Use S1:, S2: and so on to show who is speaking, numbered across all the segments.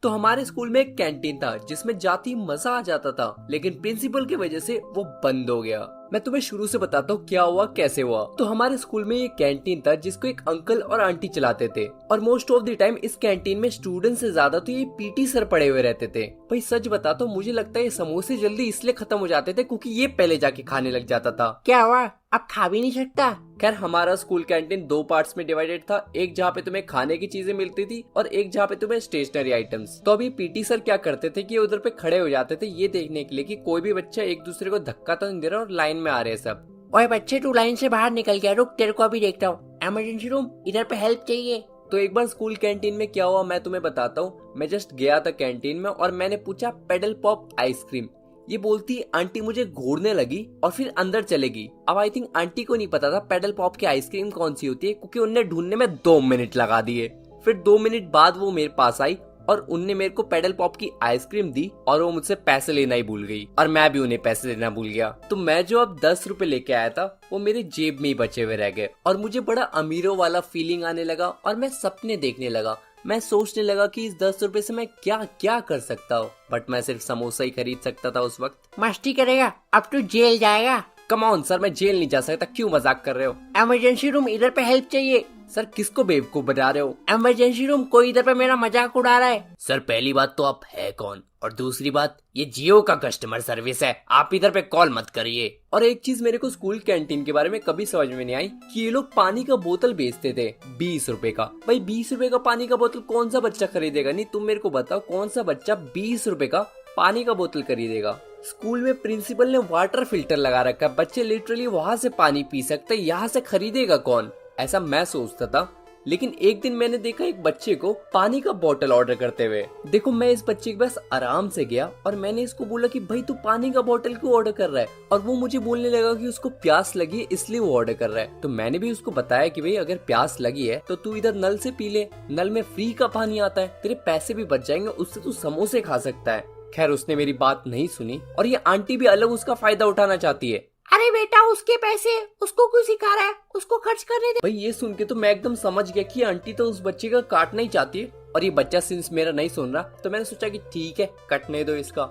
S1: तो हमारे स्कूल में एक कैंटीन था जिसमें जाती मजा आ जाता था, लेकिन प्रिंसिपल की वजह से वो बंद हो गया। मैं तुम्हें शुरू से बताता हूँ क्या हुआ कैसे हुआ। तो हमारे स्कूल में एक कैंटीन था जिसको एक अंकल और आंटी चलाते थे, और मोस्ट ऑफ द टाइम इस कैंटीन में स्टूडेंट से ज्यादा तो ये पीटी सर पड़े हुए रहते थे। भाई सच बताता हूँ, मुझे लगता है ये समोसे जल्दी इसलिए खत्म हो जाते थे क्योंकि ये पहले जाके खाने लग जाता था।
S2: क्या हुआ, अब खा भी नहीं सकता?
S1: खैर हमारा स्कूल कैंटीन दो पार्ट्स में डिवाइडेड था, एक जहाँ पे तुम्हें खाने की चीजें मिलती थी और एक जहाँ पे तुम्हें स्टेशनरी आइटम्स। तो अभी पीटी सर क्या करते थे कि उधर पे खड़े हो जाते थे ये देखने के लिए कि कोई भी बच्चा एक दूसरे को धक्का तो नहीं दे रहा और लाइन में आ रहे हैं सब।
S2: ओए बच्चे, तू लाइन से बाहर निकल गया, रुक तेरे को अभी देखता हूँ। इमरजेंसी रूम, इधर पे हेल्प चाहिए।
S1: तो एक बार स्कूल कैंटीन में क्या हुआ मैं तुम्हें बताता हूँ। मैं जस्ट गया था कैंटीन में और मैंने पूछा पेडल पॉप आइसक्रीम। ये बोलती आंटी मुझे घूरने लगी और फिर अंदर चलेगी। अब आई थिंक आंटी को नहीं पता था पेडल पॉप की आइसक्रीम कौन सी होती है, क्योंकि उनने ढूंढने में 2 मिनट लगा दिए। फिर 2 मिनट बाद वो मेरे पास आई और उनने मेरे को पेडल पॉप की आइसक्रीम दी और वो मुझसे पैसे लेना ही भूल गई और मैं भी उन्हें पैसे देना भूल गया। तो मैं जो अब 10 रुपए लेके आया था वो मेरी जेब में ही बचे हुए रह गए और मुझे बड़ा अमीरों वाला फीलिंग आने लगा और मैं सपने देखने लगा। मैं सोचने लगा कि इस 10 रुपए से मैं क्या क्या कर सकता हूँ, बट मैं सिर्फ समोसा ही खरीद सकता था उस वक्त।
S2: मस्ती करेगा, अब तू जेल जाएगा।
S1: कम ऑन सर, मैं जेल नहीं जा सकता, क्यों मजाक कर रहे हो?
S2: इमरजेंसी रूम, इधर पे हेल्प चाहिए।
S1: सर किसको बेवकूफ बना रहे हो?
S2: इमरजेंसी रूम, कोई इधर पे मेरा मजाक उड़ा रहा है।
S1: सर पहली बात तो आप है कौन, और दूसरी बात ये जियो का कस्टमर सर्विस है, आप इधर पे कॉल मत करिए। और एक चीज मेरे को स्कूल कैंटीन के बारे में कभी समझ में नहीं आई कि ये लोग पानी का बोतल बेचते थे 20 रुपए का। भाई 20 रुपए का पानी का बोतल कौन सा बच्चा खरीदेगा? नहीं तुम मेरे को बताओ, कौन सा बच्चा 20 रुपए का पानी का बोतल खरीदेगा? स्कूल में प्रिंसिपल ने वाटर फिल्टर लगा रखा है, बच्चे लिटरली वहां से पानी पी सकते हैं, यहाँ से खरीदेगा कौन? ऐसा मैं सोचता था। लेकिन एक दिन मैंने देखा एक बच्चे को पानी का बोतल ऑर्डर करते हुए। देखो मैं इस बच्चे के पास आराम से गया और मैंने इसको बोला कि भाई तू पानी का बोतल क्यों ऑर्डर कर रहा है? और वो मुझे बोलने लगा कि उसको प्यास लगी है इसलिए वो ऑर्डर कर रहा है। तो मैंने भी उसको बताया कि भाई अगर प्यास लगी है तो तू इधर नल से पी ले, नल में फ्री का पानी आता है, तेरे पैसे भी बच जाएंगे, उससे तू समोसे खा सकता है। खैर उसने मेरी बात नहीं सुनी और ये आंटी भी अलग उसका फायदा उठाना चाहती है।
S2: अरे बेटा, उसके पैसे उसको क्यों सिखा रहा है, उसको खर्च करने दे।
S1: भाई ये सुन के तो मैं एकदम समझ गया कि आंटी तो उस बच्चे का काटना ही चाहती है, और ये बच्चा सिंस मेरा नहीं सुन रहा तो मैंने सोचा कि ठीक है कटने दो इसका।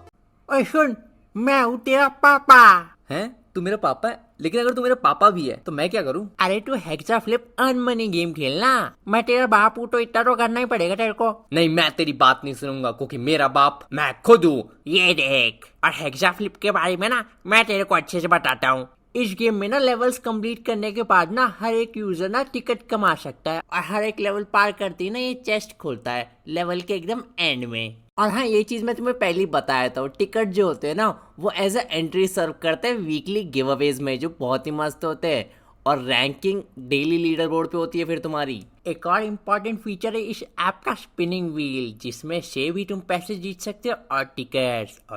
S2: ओए सुन, मैं हूँ तेरा पापा।
S1: हैं? तू मेरा पापा है? लेकिन अगर तू मेरा पापा भी है तो मैं क्या करूं?
S2: अरे तू hexa flip earn money game खेलना। मैं तेरा बाप हूँ तो इतना तो करना ही पड़ेगा तेरे को।
S1: नहीं, मैं तेरी बात नहीं सुनूंगा क्योंकि मेरा बाप मैं खुद हूँ।
S2: ये देख, और हेक्सा फ्लिप के बारे में ना मैं तेरे को अच्छे से बताता हूँ। इस गेम में ना लेवल्स कंप्लीट करने के बाद ना हर एक यूजर ना टिकट कमा सकता है, और हर एक लेवल पार करती ना ये चेस्ट खुलता है लेवल के एकदम एंड में। और हाँ, ये चीज मैं तुम्हें पहले ही बताया था, टिकट जो होते हैं ना वो एज अ एंट्री सर्व करते हैं वीकली गिव अवेज में, जो बहुत ही मस्त होते हैं, और रैंकिंग डेली लीडर बोर्ड पे होती है फिर तुम्हारी। एक और इम्पोर्टेंट फीचर है इस ऐप का स्पिनिंग व्हील, जिसमें से भी तुम पैसे जीत सकते हो और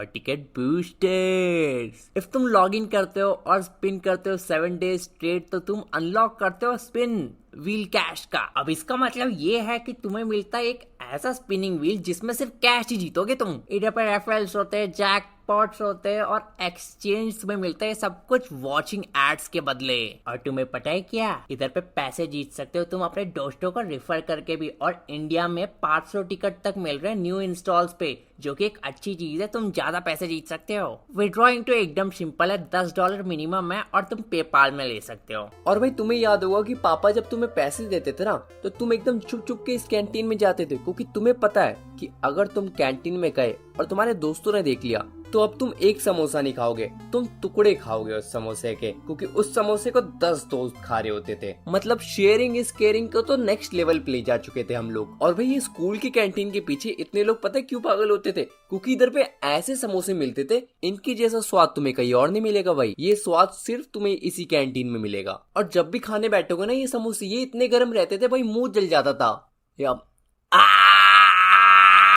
S2: टिकट बूस्टर्स। इफ तुम लॉग इन करते हो और स्पिन करते हो 7 डेज स्ट्रेट तो तुम अनलॉक करते हो स्पिन व्हील कैश का। अब इसका मतलब ये है कि तुम्हें मिलता है एक ऐसा स्पिनिंग व्हील जिसमें सिर्फ कैश ही जीतोगे तुम। इधर पर रेफरल्स होते हैं, जैकपॉट्स होते हैं और एक्सचेंज में मिलता है सब कुछ वॉचिंग एड्स के बदले। और तुम्हें पता है क्या, इधर पे पैसे जीत सकते हो तुम अपने दोस्तों को रेफर करके भी। और इंडिया में 500 टिकट तक मिल रहे हैं न्यू इंस्टॉल्स पे, जो कि एक अच्छी चीज है, तुम ज्यादा पैसे जीत सकते हो। विड्रॉइंग तो एकदम सिंपल है, $10 मिनिमम है और तुम पेपाल में ले सकते हो।
S1: और भाई तुम्हें याद होगा कि पापा जब तुम्हें पैसे देते थे ना तो तुम एकदम छुप छुप के इस कैंटीन में जाते थे, क्योंकि तुम्हें पता है कि अगर तुम कैंटीन में गए और तुम्हारे दोस्तों ने देख लिया तो अब तुम एक समोसा नहीं खाओगे, तुम टुकड़े खाओगे उस समोसे के, क्योंकि उस समोसे को 10 दोस्त खा रहे होते थे। मतलब शेयरिंग इज केयरिंग को तो नेक्स्ट लेवल पे ले जा चुके थे हम लोग। और भाई ये स्कूल की कैंटीन के पीछे इतने लोग पता है क्यों पागल होते थे? क्योंकि इधर पे ऐसे समोसे मिलते थे, इनकी जैसा स्वाद तुम्हें कहीं और नहीं मिलेगा भाई। ये स्वाद सिर्फ तुम्हें इसी कैंटीन में मिलेगा। और जब भी खाने बैठोगे ना ये समोसे, ये इतने गर्म रहते थे भाई मुंह जल जाता था।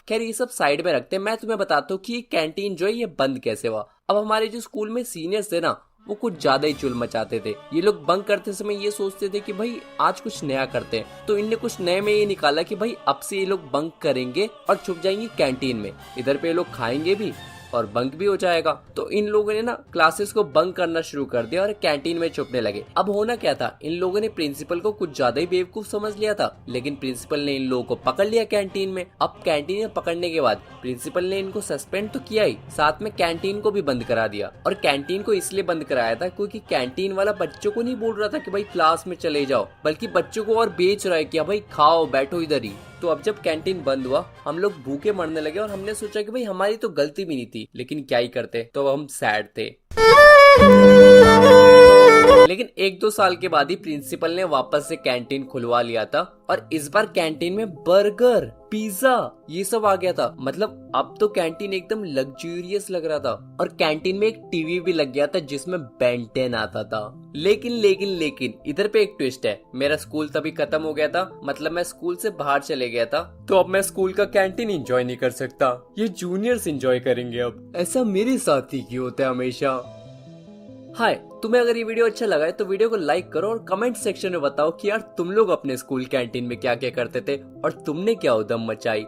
S1: खैर ये सब साइड में रखते हैं, मैं तुम्हें बताता हूँ कि ये कैंटीन जो है ये बंद कैसे हुआ। अब हमारे जो स्कूल में सीनियर्स थे ना वो कुछ ज्यादा ही चुल मचाते थे। ये लोग बंक करते समय ये सोचते थे कि भाई आज कुछ नया करते हैं, तो इनने कुछ नए में ये निकाला कि भाई अब से ये लोग बंक करेंगे और छुप जाएंगे कैंटीन में। इधर पे ये लोग खाएंगे भी और बंक भी हो जाएगा। तो इन लोगों ने ना क्लासेस को बंक करना शुरू कर दिया और कैंटीन में छुपने लगे। अब होना क्या था, इन लोगों ने प्रिंसिपल को कुछ ज्यादा ही बेवकूफ समझ लिया था, लेकिन प्रिंसिपल ने इन लोगों को पकड़ लिया कैंटीन में। अब कैंटीन में पकड़ने के बाद प्रिंसिपल ने इनको सस्पेंड तो किया ही, साथ में कैंटीन को भी बंद करा दिया। और कैंटीन को इसलिए बंद कराया था क्योंकि कैंटीन वाला बच्चों को नहीं बोल रहा था कि भाई क्लास में चले जाओ, बल्कि बच्चों को और बेच रहा है कि भाई खाओ बैठो इधर ही। तो अब जब कैंटीन बंद हुआ हम लोग भूखे मरने लगे और हमने सोचा कि भाई हमारी तो गलती भी नहीं थी, लेकिन क्या ही करते, तो अब हम सैड थे। लेकिन 1-2 साल के बाद ही प्रिंसिपल ने वापस से कैंटीन खुलवा लिया था और इस बार कैंटीन में बर्गर, पिज्जा ये सब आ गया था। मतलब अब तो कैंटीन एकदम लग्जूरियस लग रहा था और कैंटीन में एक टीवी भी लग गया था जिसमें Ben 10 आता था। लेकिन इधर पे एक ट्विस्ट है, मेरा स्कूल तभी खत्म हो गया था, मतलब मैं स्कूल से बाहर चले गया था, तो अब मैं स्कूल का कैंटीन एंजॉय नहीं कर सकता, ये जूनियर्स एंजॉय करेंगे। अब ऐसा मेरे साथ ही क्यों होता है हमेशा। हाय, तुम्हें अगर ये वीडियो अच्छा लगा है तो वीडियो को लाइक करो और कमेंट सेक्शन में बताओ कि यार तुम लोग अपने स्कूल कैंटीन में क्या क्या करते थे और तुमने क्या उधम मचाई।